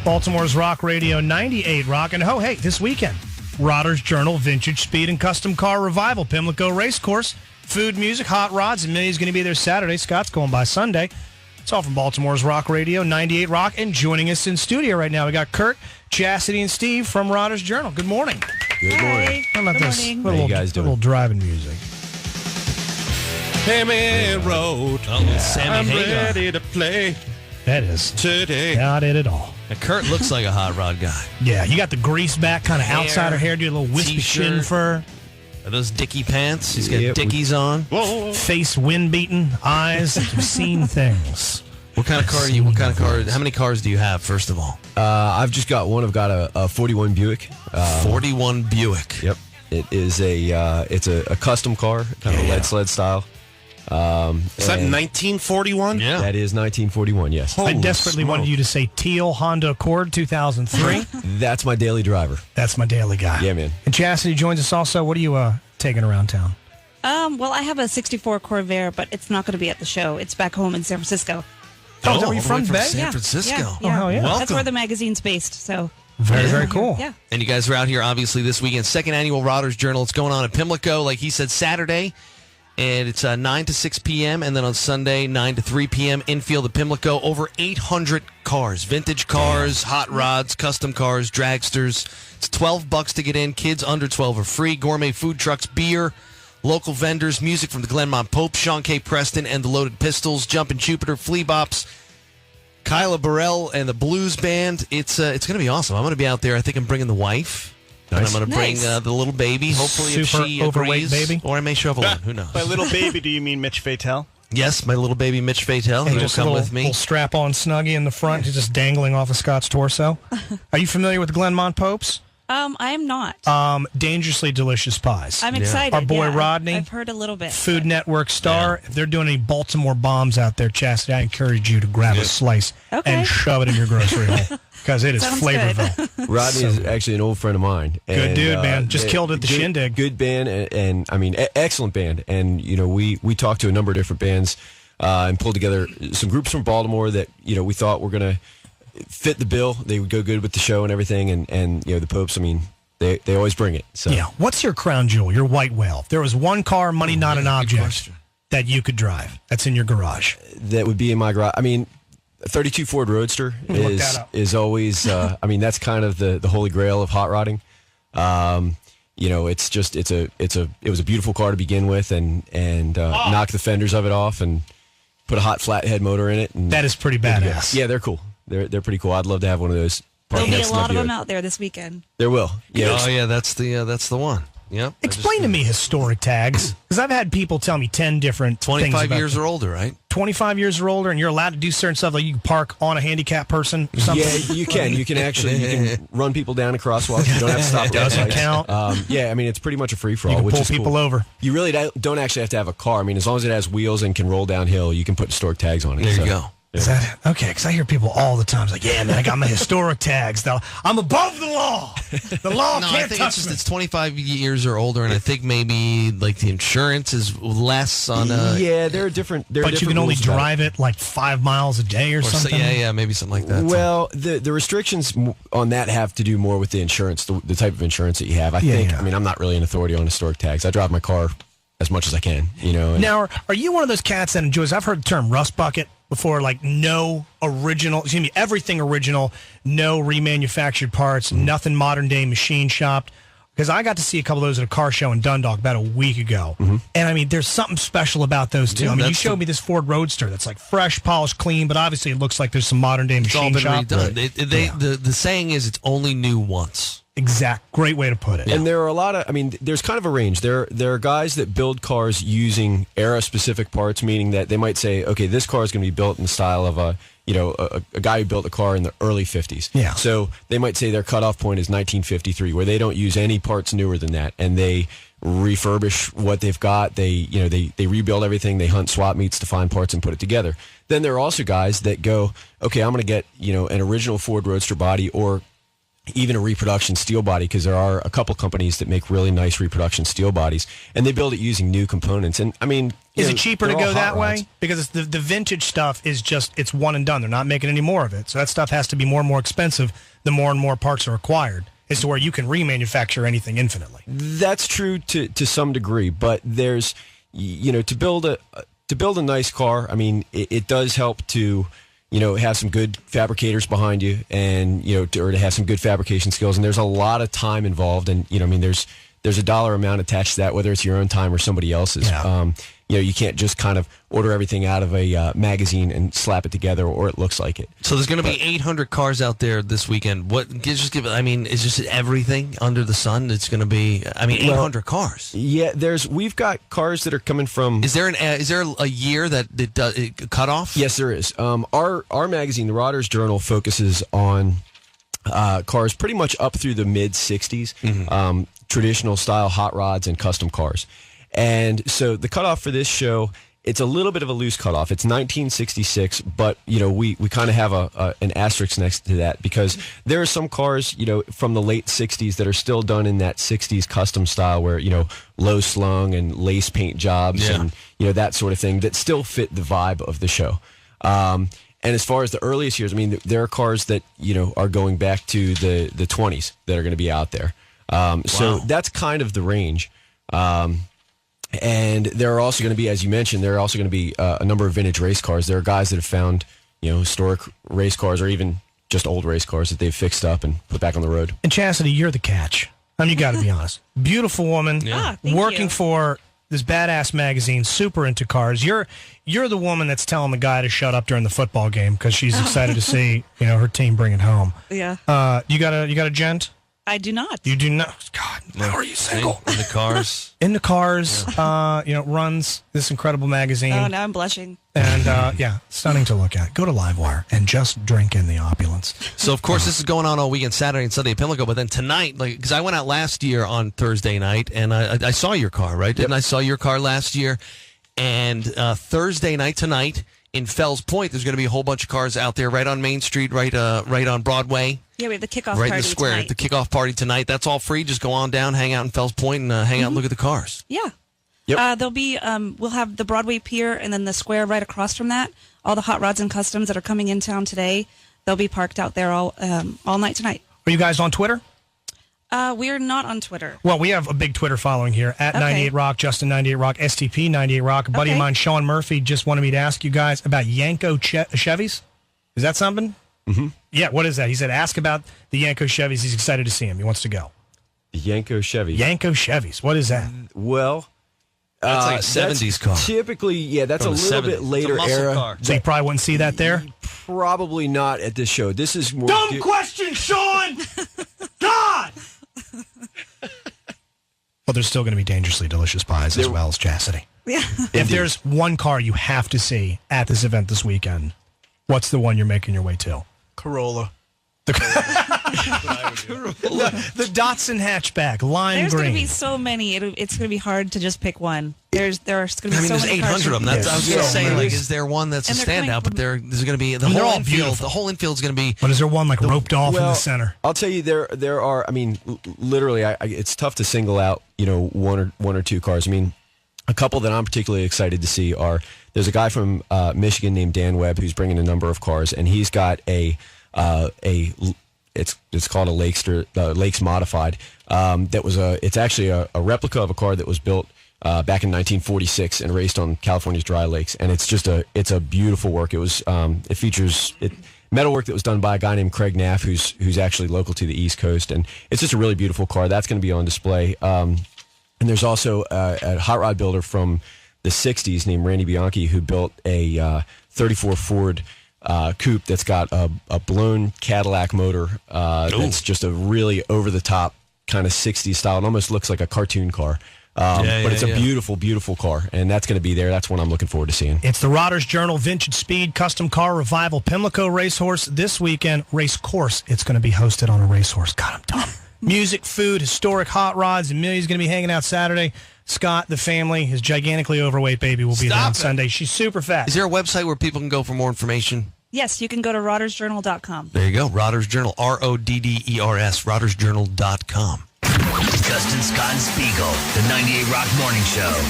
Baltimore's Rock Radio 98 Rock. And hey, this weekend, Rodder's Journal Vintage Speed and Custom Car Revival, Pimlico Racecourse. Food, music, hot rods, and Millie's going to be there Saturday. Scott's going by Sunday. It's all from Baltimore's Rock Radio 98 Rock. And joining us in studio right now, we got Curt, Chasity, and Steve from Rodder's Journal. Good morning. Good morning. How about this? How you guys doing? Little driving music. Sammy Road. Sammy I'm ready to play That is today. not it at all. Now, Curt looks like a hot rod guy. Yeah, you got the grease back, kind of Hair, outsider hairdo, a little wispy t-shirt. shin fur, Are those Dickie pants? He's got Yep. Dickies on. Whoa. face wind-beaten, eyes. You've seen things. What kind of car are you? What kind of car? How many cars do you have? First of all, I've just got one. I've got a 41 Buick. 41 Buick. Yep. It is it's a custom car, kind of lead sled style. Is that 1941? Yeah. That is 1941, yes. I desperately wanted you to say teal Honda Accord 2003. That's my daily driver. That's my daily guy. Yeah, man. And Chastity joins us also. What are you taking around town? Well, I have a 64 Corvair, but it's not going to be at the show. It's back home in San Francisco. Oh, is that where you're all the way from, Bay? San Francisco. Yeah. Oh, hell yeah. That's Welcome. where the magazine's based. So Very, very cool. Yeah. And you guys are out here, obviously, this weekend. Second annual Rodder's Journal. It's going on at Pimlico, like he said, Saturday. And it's 9 to 6 p.m. And then on Sunday, 9 to 3 p.m. Infield at Pimlico. Over 800 cars. Vintage cars, hot rods, custom cars, dragsters. It's $12 to get in. Kids under 12 are free. Gourmet food trucks, beer, local vendors, music from the Glenmont Pope, Sean K. Preston, and the Loaded Pistols, Jumpin' Jupiter, Flea Bops, Kyla Burrell, and the Blues Band. It's going to be awesome. I'm going to be out there. I think I'm bringing the wife. And I'm going to bring Nice. the little baby, hopefully, if Super she overweight agrees. baby? Or I may show up alone. Who knows? By little baby, do you mean Mitch Fatel? Yes, my little baby Mitch Fatel. He And will just a come little, with me. little strap-on Snuggie in the front, he's just dangling off of Scott's torso. Are you familiar with the Glenmont Popes? I am not. Dangerously delicious pies. I'm excited. Our boy Yeah, Rodney, I've heard a little bit. Food Network star. If they're doing any Baltimore bombs out there, Chastity, I encourage you to grab a slice Okay. and shove it in your grocery hole because it is Sounds Flavorville. Rodney is actually an old friend of mine. Good dude, man. Just killed it at the good, Shindig. Good band, and I mean, excellent band. And, you know, we talked to a number of different bands and pulled together some groups from Baltimore that, you know, we thought were going to fit the bill. They would go good with the show and everything. And you know, the Popes, I mean, they always bring it. So Yeah. What's your crown jewel, your white whale? If there was one car, money not an object, that you could drive, that's in your garage. that would be in my garage. I mean, a 32 Ford Roadster Look that up. is always. I mean, that's kind of the holy grail of hot rodding. You know, it's just it was a beautiful car to begin with, and knock the fenders of it off and put a hot flathead motor in it. And That is pretty badass. yeah, they're cool. They're pretty cool. I'd love to have one of those. There'll parked be next a to my lot of them Buick. out there this weekend. There will. Yeah. Oh, yeah, that's the one. Yep. Explain to me historic tags, because I've had people tell me 10 different 25 things about years them. or older, right? 25 years or older, and you're allowed to do certain stuff, like you can park on a handicapped person or something. Yeah, you can. You can actually run people down a crosswalk. You don't have to stop. at Doesn't lights. count. Yeah, I mean, it's pretty much a free for You all, can which pull is people cool. over. You really don't actually have to have a car. I mean, as long as it has wheels and can roll downhill, you can put historic tags on it. There So, you go. Is that okay? Because I hear people all the time. It's like, yeah, man, I got my historic tags. Though I'm above the law. The law No, I can't think touch it's just me. it's 25 years or older, and I think maybe like the insurance is less on Yeah, there are different. But you can only drive it like 5 miles a day or something. maybe something like that. Well, the restrictions on that have to do more with the insurance, the type of insurance that you have. I think. yeah. I mean, I'm not really an authority on historic tags. I drive my car as much as I can. You know. and- Now, are you one of those cats that enjoys? I've heard the term rust bucket before, like no original. Excuse me, everything original, no remanufactured parts, nothing modern day machine shopped. Because I got to see a couple of those at a car show in Dundalk about a week ago, and I mean, there's something special about those too. Yeah, I mean, you that's showed me this Ford Roadster that's like fresh, polished, clean, but obviously it looks like there's some modern day it's all machine been shop. redone. The saying is it's only new once. Exact, great way to put it. And there are a lot of, I mean, there's kind of a range. There are guys that build cars using era-specific parts, meaning that they might say, okay, this car is going to be built in the style of a guy who built a car in the early 50s. Yeah. So they might say their cutoff point is 1953, where they don't use any parts newer than that, and they refurbish what they've got. They rebuild everything. They hunt swap meets to find parts and put it together. Then there are also guys that go, okay, I'm going to get, an original Ford Roadster body or even a reproduction steel body, because there are a couple companies that make really nice reproduction steel bodies, and they build it using new components. And I mean, is it cheaper to go that rods. way? Because it's the vintage stuff is just, it's one and done. They're not making any more of it. So that stuff has to be more and more expensive the more and more parts are required, as to where you can remanufacture anything infinitely. That's true to some degree, but there's, to build a nice car, I mean, it does help to, have some good fabricators behind you, and or to have some good fabrication skills. And there's a lot of time involved, and there's a dollar amount attached to that, whether it's your own time or somebody else's. Yeah. You can't just kind of order everything out of a magazine and slap it together, or it looks like it. So there's going to be 800 cars out there this weekend. It's just everything under the sun. It's going to be, 800 cars. Yeah, we've got cars that are coming from. Is there a year that it cut off? Yes, there is. Our magazine, the Rodder's Journal, focuses on cars pretty much up through the mid '60s, traditional style hot rods and custom cars. And so the cutoff for this show, it's a little bit of a loose cutoff. It's 1966, but we kind of have an asterisk next to that, because there are some cars from the late 60s that are still done in that 60s custom style, where low slung and lace paint jobs and that sort of thing that still fit the vibe of the show. And as far as the earliest years, I mean, there are cars that are going back to the 20s that are going to be out there. So that's kind of the range. And there are also going to be, as you mentioned, there are also going to be a number of vintage race cars. There are guys that have found, historic race cars, or even just old race cars that they've fixed up and put back on the road. And Chasity, you're the catch. I mean, you got to be honest. Beautiful woman, working for this badass magazine, super into cars. You're the woman that's telling the guy to shut up during the football game because she's excited to see her team bring it home. Yeah. You got a gent? I do not. You do not. God, how are you single? In the cars. In the cars. Runs this incredible magazine. Oh, now I'm blushing. And stunning to look at. Go to Livewire and just drink in the opulence. So of course this is going on all weekend, Saturday and Sunday at Pimlico. But then tonight, because I went out last year on Thursday night, and I saw your car, right? Didn't I saw your car last year? And Thursday night tonight in Fells Point, there's going to be a whole bunch of cars out there, right on Main Street, right on Broadway. Yeah, we have the kickoff right party in the square. tonight. The kickoff party tonight. That's all free. Just go on down, hang out in Fells Point, and hang out and look at the cars. Yeah. Yep. There'll be we'll have the Broadway Pier and then the square right across from that. All the hot rods and customs that are coming in town today, they'll be parked out there all night tonight. Are you guys on Twitter? We're not on Twitter. Well, we have a big Twitter following here at 98 Rock, Justin 98 Rock, STP 98 Rock. A buddy of mine, Sean Murphy, just wanted me to ask you guys about Yanko Chevys. Is that something? Mm-hmm. Yeah, what is that? He said, ask about the Yanko Chevys. He's excited to see him. He wants to go. The Yanko Chevy. Yanko Chevys. What is that? Well, that's like a 70s car. Typically, that's From a the little 70s. bit later It's a muscle era. car. So you probably wouldn't see that there? Probably not at this show. This is more. Dumb question, Sean! God! Well, there's still going to be dangerously delicious pies as well as Chasity. Yeah. If there's one car you have to see at this event this weekend, what's the one you're making your way to? Corolla. The Datsun hatchback, lime There's green. going to be so many. It's going to be hard to just pick one. There's going to be so there's many 800 cars. of them. That's, I was going to so say, many. is there one that's a And they're coming standout? But there's going to be the mean, they're whole all infield. beautiful. The whole infield's going to be. But is there one roped off in the Well, center? I'll tell you, there are. I mean, literally, it's tough to single out, one or two cars. I mean, a couple that I'm particularly excited to see are. There's a guy from Michigan named Dan Webb who's bringing a number of cars, and he's got it's called a Lakes Modified. It's actually a replica of a car that was built back in 1946 and raced on California's dry lakes, and it's a beautiful work. It features metalwork that was done by a guy named Craig Naff, who's actually local to the East Coast, and it's just a really beautiful car. That's going to be on display. And there's also a hot rod builder from the 60s named Randy Bianchi who built a 34 Ford coupe that's got a blown Cadillac motor that's just a really over-the-top kind of 60s style. It almost looks like a cartoon car. But it's a beautiful, beautiful car, and that's going to be there. That's one I'm looking forward to seeing. It's the Rodder's Journal Vintage Speed Custom Car Revival Pimlico Racehorse this weekend. Race course. It's going to be hosted on a racehorse. God, I'm dumb. Music, food, historic hot rods. Amelia's going to be hanging out Saturday. Scott, the family, his gigantically overweight baby will be there on Sunday. She's super fat. Is there a website where people can go for more information? Yes, you can go to roddersjournal.com. There you go. Rodders Journal, RODDERS, roddersjournal.com. Justin Scott and Spiegel, the 98 Rock Morning Show.